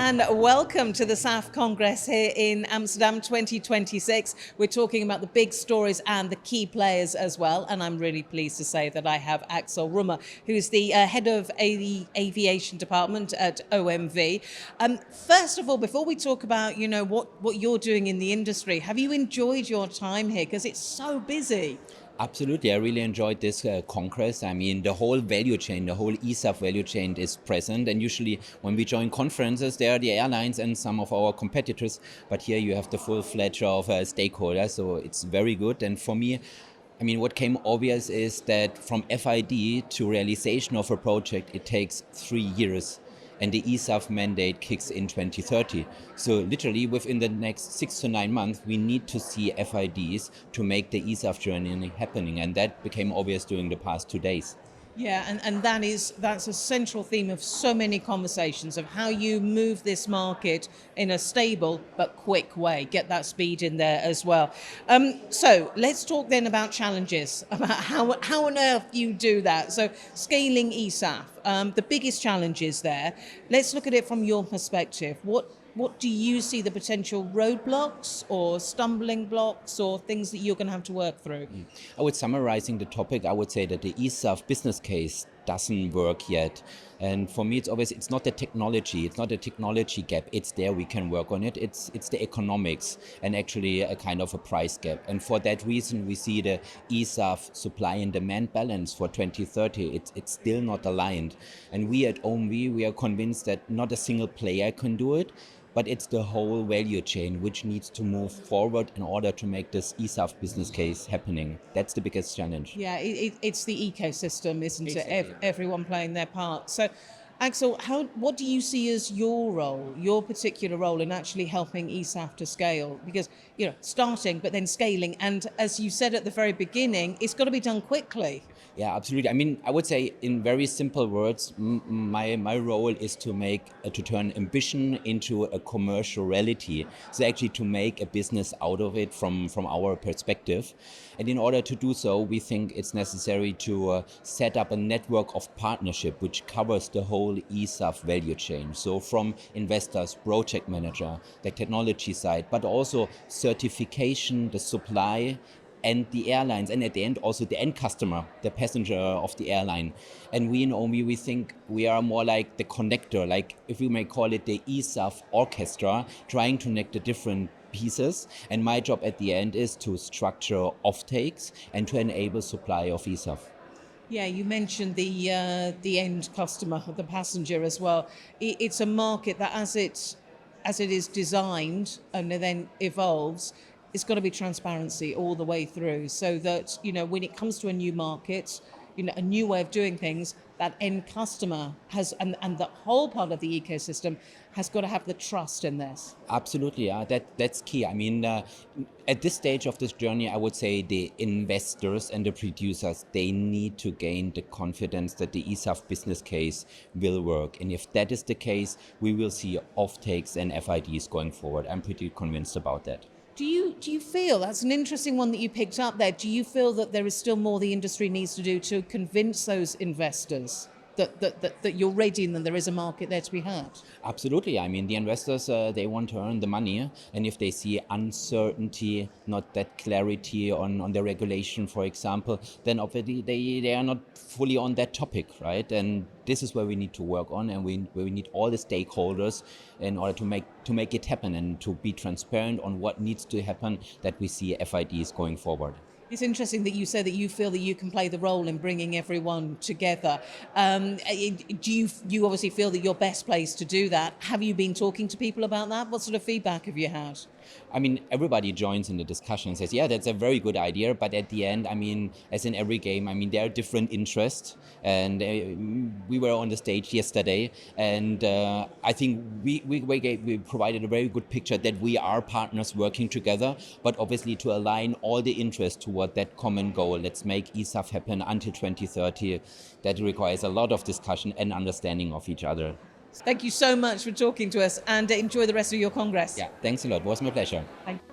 and welcome to the SAF Congress here in Amsterdam 2026. We're talking about the big stories and the key players as well, and I'm really pleased to say that I have Axel Roemmer, who's the head of the aviation department at OMV. First of all, before we talk about what you're doing in the industry, have you enjoyed your time here? Because it's so busy. Absolutely, I really enjoyed this congress. I mean, the whole value chain, the whole SAF value chain is present. And usually when we join conferences, there are the airlines and some of our competitors. But here you have the full-fledged of stakeholders, so it's very good. And for me, I mean, what came obvious is that from FID to realization of a project, it takes 3 years. And the SAF mandate kicks in 2030. So literally within the next 6 to 9 months, we need to see FIDs to make the SAF journey happening. And that became obvious during the past 2 days. Yeah, and that's a central theme of so many conversations of how you move this market in a stable but quick way, get that speed in there as well. So let's talk then about challenges, about how on earth you do that. So scaling SAF, the biggest challenges there. Let's look at it from your perspective. What do you see the potential roadblocks or stumbling blocks or things that you're going to have to work through? I would summarizing the topic, I would say that the SAF business case doesn't work yet. And for me, it's not the technology, it's not a technology gap. It's there, we can work on it. It's the economics and actually a kind of a price gap. And for that reason, we see the SAF supply and demand balance for 2030. It's still not aligned. And we at OMV, we are convinced that not a single player can do it, but it's the whole value chain which needs to move forward in order to make this SAF business case happening. That's the biggest challenge. Yeah, it's the ecosystem, isn't Exactly. it? Everyone playing their part. So, Axel, what do you see as your role, your particular role in actually helping SAF to scale? Because, starting but then scaling, and as you said at the very beginning, it's got to be done quickly. Yeah, absolutely. I mean, I would say in very simple words, my role is to turn ambition into a commercial reality. So actually to make a business out of it from our perspective. And in order to do so, we think it's necessary to set up a network of partnership which covers the whole SAF value chain. So from investors, project manager, the technology side, but also certification, the supply, and the airlines, and at the end also the end customer, the passenger of the airline. And we in OMV, we think we are more like the connector, like if we may call it the SAF orchestra, trying to connect the different pieces. And my job at the end is to structure offtakes and to enable supply of SAF. Yeah, you mentioned the end customer, the passenger as well. It's a market that as it is designed and then evolves, it's got to be transparency all the way through, so that when it comes to a new market, a new way of doing things, that end customer has and the whole part of the ecosystem has got to have the trust in this. Absolutely, yeah, that's key. I mean, at this stage of this journey, I would say the investors and the producers, they need to gain the confidence that the SAF business case will work. And if that is the case, we will see offtakes and FIDs going forward. I'm pretty convinced about that. Do you feel, that's an interesting one that you picked up there, do you feel that there is still more the industry needs to do to convince those investors that you're ready and that there is a market there to be had? Absolutely. I mean, the investors, they want to earn the money. And if they see uncertainty, not that clarity on the regulation, for example, then obviously they are not fully on that topic, right? And this is where we need to work on, and where we need all the stakeholders in order to make it happen and to be transparent on what needs to happen, that we see FIDs going forward. It's interesting that you say that you feel that you can play the role in bringing everyone together. Do you obviously feel that you're best placed to do that? Have you been talking to people about that? What sort of feedback have you had? I mean, everybody joins in the discussion and says, yeah, that's a very good idea. But at the end, I mean, as in every game, I mean, there are different interests. And we were on the stage yesterday. And I think we provided a very good picture that we are partners working together, but obviously to align all the interests toward that common goal. Let's make SAF happen until 2030. That requires a lot of discussion and understanding of each other. Thank you so much for talking to us, and enjoy the rest of your Congress. Yeah, thanks a lot. It was my pleasure. Thank you.